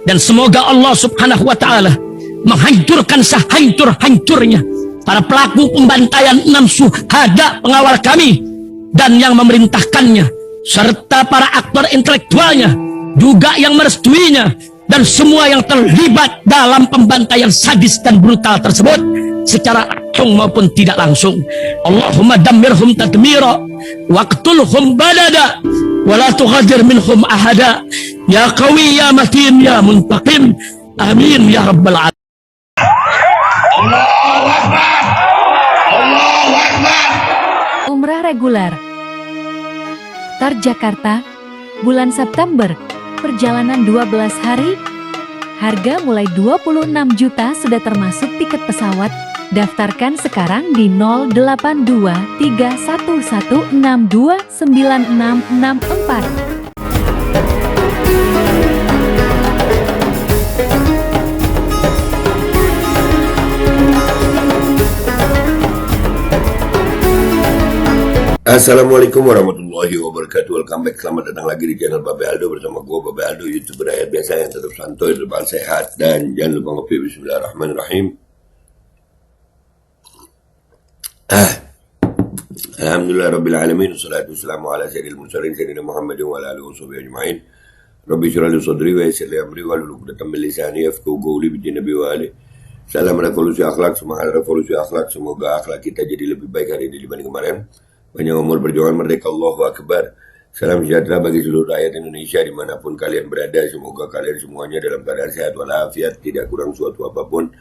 Dan semoga Allah subhanahu wa ta'ala menghancurkan sehancur-hancurnya para pelaku pembantaian 6 syuhada pengawal kami dan yang memerintahkannya, serta para aktor intelektualnya juga yang merestuinya, dan semua yang terlibat dalam pembantaian sadis dan brutal tersebut secara langsung maupun tidak langsung. Allahumma dammirhum tadmira waqtulhum balada wala tughadir minhum ahada ya qawi ya matin ya muntaqim amin ya rabbal alamin. Allahu Akbar, Allahu Akbar. Umrah reguler Tar Jakarta bulan September, perjalanan 12 hari, harga mulai 26 juta sudah termasuk tiket pesawat. Daftarkan sekarang di 082311629664. Assalamualaikum warahmatullahi wabarakatuh. Welcome back, selamat datang lagi di channel Babe Aldo bersama gue Babe Aldo, YouTuber rakyat biasa yang tetap santuy, tetap sehat, dan jangan lupa ngopi. Bismillahirrahmanirrahim. Alhamdulillah Rabbil Alamin. Wassalatu wassalamu ala sayyidil mursalin sayyidina Muhammadin wa ala alihi washabihi ajma'in. Rabbi shrah li sadri wa yassir li amri wahlul 'uqdatam min lisani yafqahu qawli bi nabi wa ali. Salam revolusi akhlak, semangat revolusi akhlak. Semoga akhlak kita jadi lebih baik hari ini dibanding kemarin. Panjang umur, perjuangan merdeka, Allahu Akbar. Salam sejahtera bagi seluruh rakyat Indonesia dimanapun kalian berada. Semoga kalian semuanya dalam keadaan sehat walafiat, tidak kurang suatu apapun.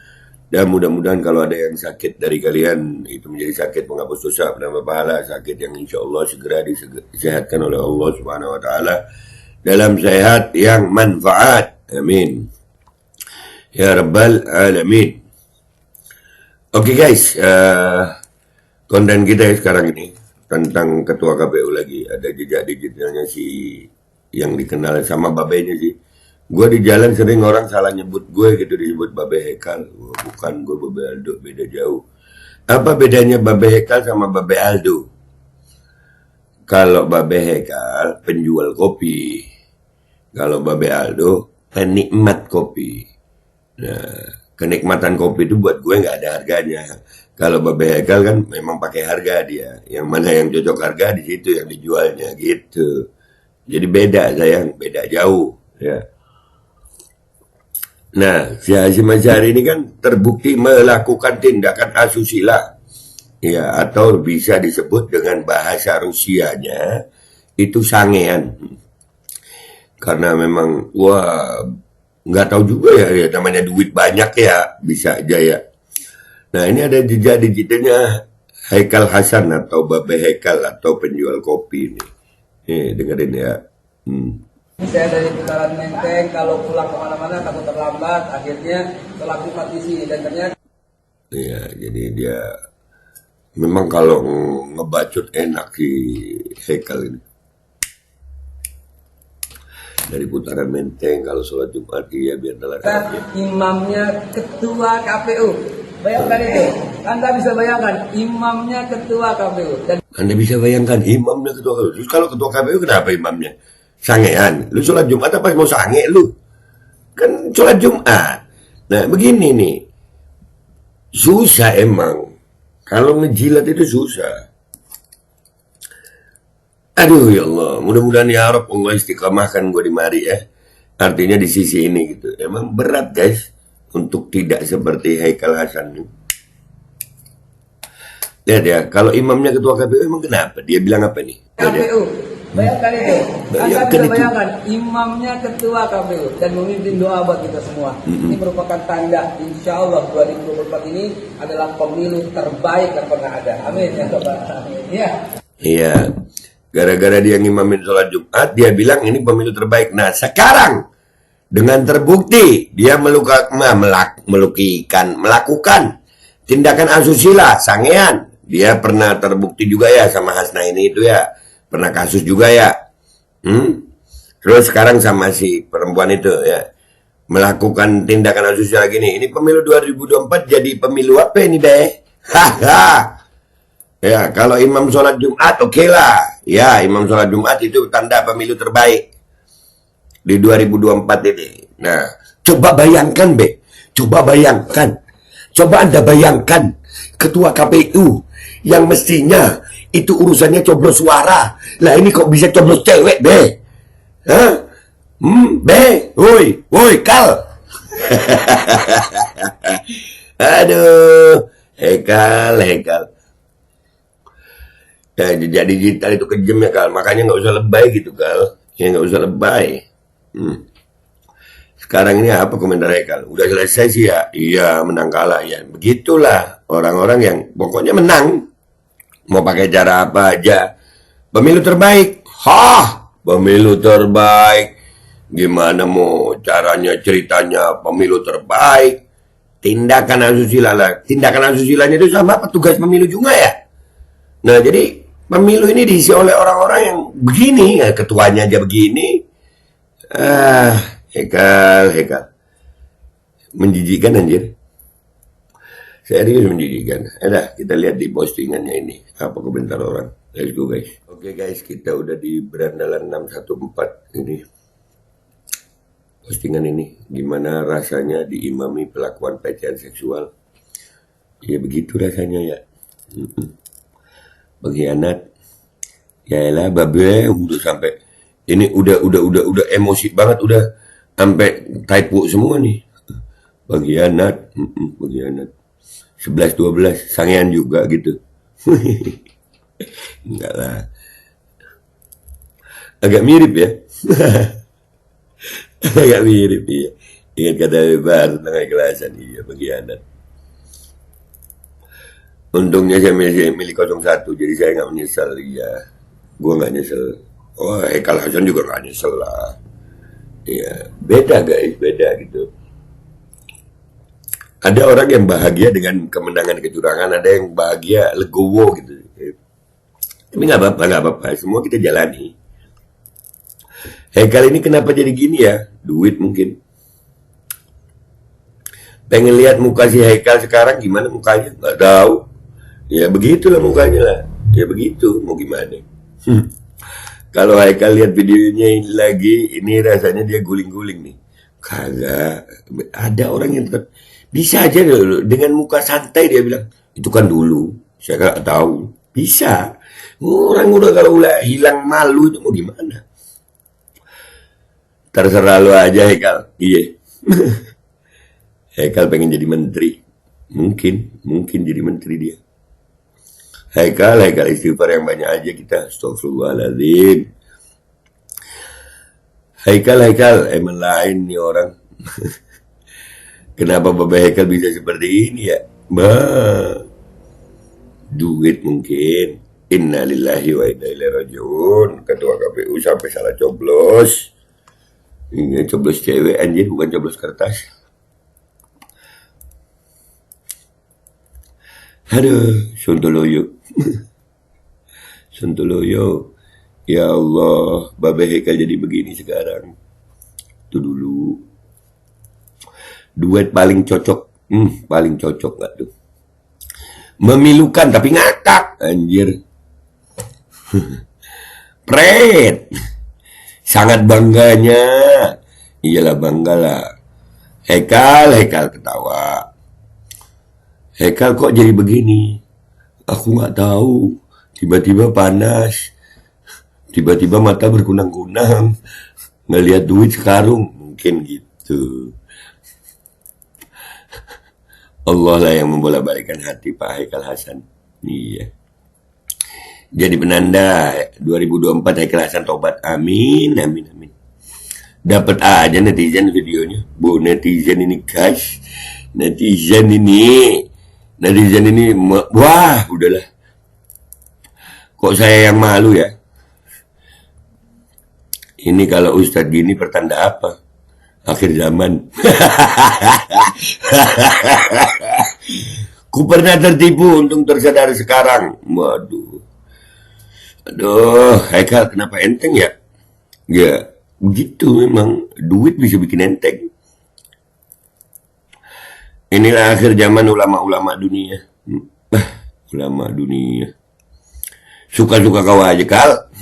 Dan mudah-mudahan kalau ada yang sakit dari kalian, itu menjadi sakit penghapus dosa, penambah pahala, sakit yang insya Allah segera disehatkan oleh Allah Subhanahu Wa Taala dalam sehat yang manfaat. Amin ya Rabbal Alamin. Oke guys, konten kita sekarang ini tentang ketua KPU lagi. Ada jejak digitalnya si yang dikenal sama babenya sih. Gue di jalan sering orang salah nyebut gue gitu, disebut Babe Hekal. Bukan, gue Babe Aldo, beda jauh. Apa bedanya Babe Hekal sama Babe Aldo? Kalau Babe Hekal penjual kopi, kalau Babe Aldo penikmat kopi. Nah, kenikmatan kopi itu buat gue nggak ada harganya. Kalau Babe Hekal kan memang pakai harga dia. Yang mana yang cocok harga di situ yang dijualnya gitu. Jadi beda sayang, beda jauh ya. Nah, si Hasyim Asy'ari ini kan terbukti melakukan tindakan asusila. Ya, atau bisa disebut dengan bahasa Rusianya itu sangean. Karena memang wah nggak tahu juga ya namanya duit banyak ya, bisa aja ya. Nah, ini ada jejak digitalnya Haikal Hasan atau Babe Hekal atau penjual kopi ini. Nih, dengerin ya. Saya dari Putaran Menteng, kalau pulang kemana-mana takut terlambat, akhirnya terlakukan di sini dan ternyata. Iya, jadi dia memang kalau ngebacot enak si Haikal ini. Dari Putaran Menteng, kalau sholat Jumat ya biar telat. Imamnya ketua KPU. Bayangkan itu. Anda bisa bayangkan imamnya ketua KPU. Dan Anda bisa bayangkan imamnya ketua KPU. Terus kalau ketua KPU kenapa imamnya? Sangean. Lu sholat Jumat apa mau sange lu? Kan sholat Jumat. Nah begini nih. Susah emang. Kalau ngejilat itu susah. Aduh ya Allah. Mudah-mudahan ya Rabb Allah istiqamahkan gue di mari ya. Artinya di sisi ini gitu. Emang berat guys. Untuk tidak seperti Haikal Hasan. Lihat ya. Kalau imamnya ketua KPU emang kenapa? Dia bilang apa nih? KPU. Bayangkan itu. Anda Bayangkan bisa itu. bayangkan imamnya ketua KPU dan memimpin doa buat kita semua. Ini merupakan tanda insya Allah 2024 ini adalah pemilu terbaik yang pernah ada. Amin ya Bapak. Amin. Ya. Iya. Gara-gara dia ngimamin sholat Jumat, dia bilang ini pemilu terbaik. Nah sekarang dengan terbukti dia melakukan tindakan asusila, sangean. Dia pernah terbukti juga ya sama Hasnaini itu ya. Pernah kasus juga ya. Terus sekarang sama si perempuan itu ya. Melakukan tindakan asusila gini. Ini pemilu 2024 jadi pemilu apa ini deh? Haha. Ya, kalau imam sholat Jumat oke lah. Ya, imam sholat Jumat itu tanda pemilu terbaik di 2024 ini. Nah, coba bayangkan, Be. Coba bayangkan. Coba Anda bayangkan ketua KPU yang mestinya itu urusannya coblos suara. Lah ini kok bisa coblos cewek, Be? Hah? Be, woi, Kal. Aduh, Hekal. Ya, jejak digital itu kejam ya, Kal. Makanya nggak usah lebay gitu, Kal. Ya nggak usah lebay. Sekarang ini apa komentar Hekal? Udah selesai sih ya? Iya, menang kalah ya. Begitulah orang-orang yang pokoknya menang. Mau pakai cara apa aja. Pemilu terbaik. Pemilu terbaik. Gimana mau caranya, ceritanya pemilu terbaik? Tindakan asusila lah. Tindakan asusilanya itu sama petugas pemilu juga ya. Nah, jadi pemilu ini diisi oleh orang-orang yang begini. Ya, ketuanya aja begini. Hekal. Menjijikkan anjir. Serius menjijikkan. Kita lihat di postingannya ini. Apa komentar orang. Let's go, guys. Oke, guys, kita udah di berandalan 614 ini. Postingan ini. Gimana rasanya diimami pelakuan pelecehan seksual. Ya begitu rasanya ya. Pengkhianat. Yaelah, babe udah sampai ini udah emosi banget, udah sampai typo semua nih. Pengkhianat. 11-12 sangean juga gitu. Enggak lah. Agak mirip ya. Agak mirip ya. Ingat kata bebas tentang keikhlasan. Iya, pengkhianat. Untungnya saya milik 01, jadi saya nggak menyesal. Iya, gue nggak nyesel. Oh, Hekal Hasan juga nggak nyesel lah. Iya, beda guys, beda gitu. Ada orang yang bahagia dengan kemenangan kecurangan, ada yang bahagia legowo gitu. Tapi nggak apa-apa, semua kita jalani. Hekal ini kenapa jadi gini ya? Duit mungkin. Pengen lihat muka si Hekal sekarang gimana mukanya? Nggak tahu. Ya begitulah mukanya lah. Ya begitu, mau gimana? Kalau Hekal lihat videonya ini lagi, ini rasanya dia guling-guling nih. Kagak. Ada orang yang tetap bisa aja dengan muka santai dia bilang, itu kan dulu. Saya nggak tahu. Bisa. Orang udah kalau udah hilang malu itu mau gimana? Terserah lu aja Hekal. Iya. Hekal pengen jadi menteri. Mungkin jadi menteri dia. Hekal istighfar yang banyak aja kita. Astagfirullahaladzim. Hekal emang lain nih orang. Kenapa Bapak Hekal bisa seperti ini ya? Duit mungkin. Innalillahi wa inna ilaihi rajiun. Ketua KPU sampai salah coblos. Ini coblos cewek anjir, bukan coblos kertas. Aduh, Sontoloyo. Sontoloyo. Ya Allah, Babe Hekal jadi begini sekarang. Itu dulu. Duet paling cocok. Paling cocok gak tuh? Memilukan tapi ngakak. Anjir. Pret. Sangat bangganya. Iyalah bangga lah. Hekal ketawa. Hekal kok jadi begini? Aku nggak tahu. Tiba-tiba panas. Tiba-tiba mata berkunang-kunang. Ngelihat duit sekarung. Mungkin gitu. Allah lah yang membolak-balikan hati Pak Hekal Hasan. Iya. Jadi penanda 2024 Hekal Hasan tobat. Amin. Dapat aja netizen videonya. Bu netizen ini guys. Netizen ini. Wah udahlah. Kok saya yang malu ya? Ini kalau Ustadz gini pertanda apa? Akhir zaman. Ku pernah tertipu, untung tersadar sekarang. Waduh. Aduh, Hekal kenapa enteng ya? Ya, begitu memang. Duit bisa bikin enteng. Inilah akhir zaman ulama-ulama dunia. Ulama dunia. Suka-suka kau aja, Kal.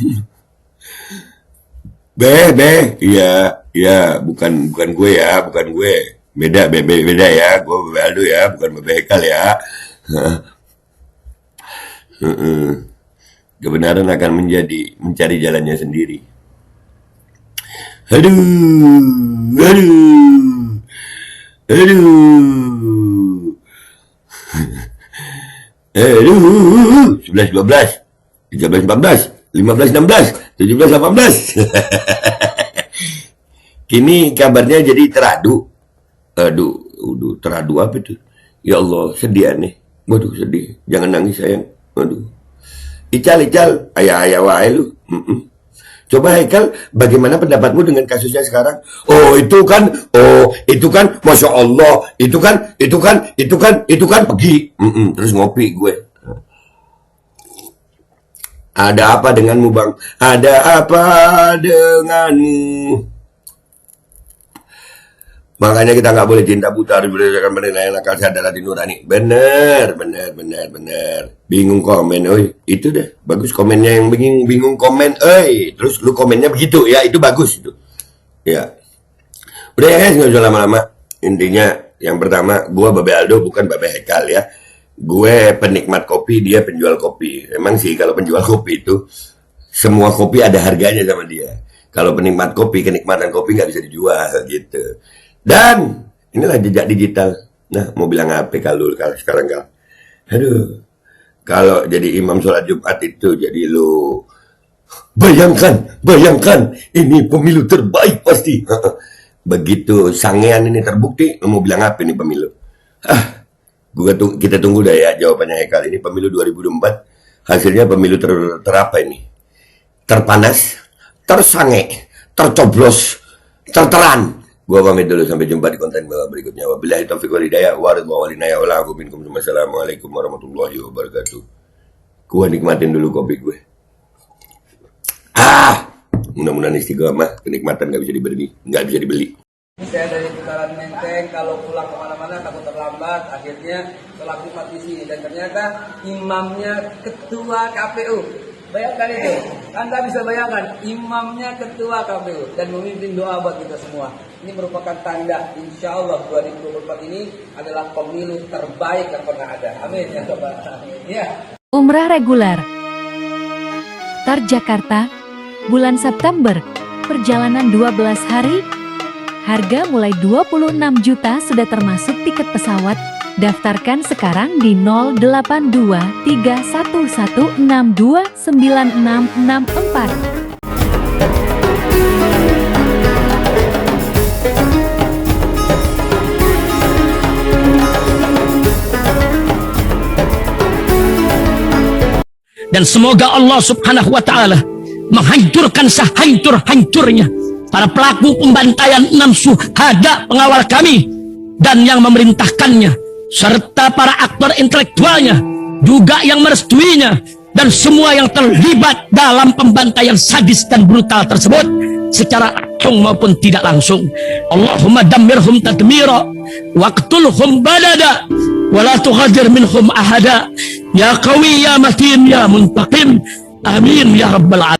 Iya, bukan gue ya, bukan gue. Beda ya, gue Babe Aldo ya, bukan Babe Hekal ya. Kebenaran akan mencari jalannya sendiri. Aduh. 11, 12, 13, 14, 15, 16, 17, 18. Kini kabarnya jadi teradu. Aduh, teradu apa itu? Ya Allah, sedih nih. Waduh, sedih. Jangan nangis sayang. Waduh. Ical, ayah wae lu. Coba Haikal, bagaimana pendapatmu dengan kasusnya sekarang? Itu kan, Masya Allah, itu kan, pergi. Terus ngopi gue. Ada apa denganmu bang? Ada apa denganmu? Makanya kita nggak boleh cinta buta, harus berdasarkan penilaian akal sadar hati nurani. Bener. Bingung komen, itu deh. Bagus komennya yang bingung komen, terus lu komennya begitu, ya itu bagus itu. Ya. Udah ya guys, nggak usah lama-lama. Intinya, yang pertama, gua Babe Aldo bukan Babe Hekal ya. Gue penikmat kopi, dia penjual kopi. Emang sih kalau penjual kopi itu, semua kopi ada harganya sama dia. Kalau penikmat kopi, kenikmatan kopi nggak bisa dijual gitu. Dan inilah jejak digital. Nah, mau bilang apa kalau sekarang Kal? Aduh, kalau jadi imam sholat Jumat itu jadi lu bayangkan ini pemilu terbaik pasti. Begitu sangean ini terbukti, lu mau bilang apa ini pemilu? Kita tunggu dah ya jawabannya Hekal. Ini pemilu 2024 hasilnya pemilu terapa ini? Terpanas, tersange, tercoblos, terteran. Gua pamit dulu, sampai jumpa di konten berikutnya. Wabillahi taufiq wal hidayah, Wassalamualaikum warahmatullahi wabarakatuh. Gua nikmatin dulu kopi gue. Mudah-mudahan istiqomah, kenikmatan nggak bisa dibeli. Saya dari putaran Menteng, kalau pulang kemana-mana takut terlambat, akhirnya sholat Jumat di sini, dan ternyata imamnya ketua KPU. Bayangkan itu, Anda bisa bayangkan imamnya ketua KPU dan memimpin doa buat kita semua. Ini merupakan tanda, insya Allah 2024 ini adalah pemilu terbaik yang pernah ada. Amin ya Bapak. Ya. Umrah reguler Tar Jakarta, bulan September, perjalanan 12 hari, harga mulai 26 juta sudah termasuk tiket pesawat. Daftarkan sekarang di 082311629664. Dan semoga Allah subhanahu wa ta'ala menghancurkan sehancur-hancurnya para pelaku pembantaian 6 syuhada pengawal kami dan yang memerintahkannya, serta para aktor intelektualnya juga yang merestuinya, dan semua yang terlibat dalam pembantaian sadis dan brutal tersebut secara langsung maupun tidak langsung. Allahumma dammirhum tadmira waqtulhum balada wala tughadir minhum ahada ya qawi ya matin ya muntaqim. Amin ya rabbal alamin.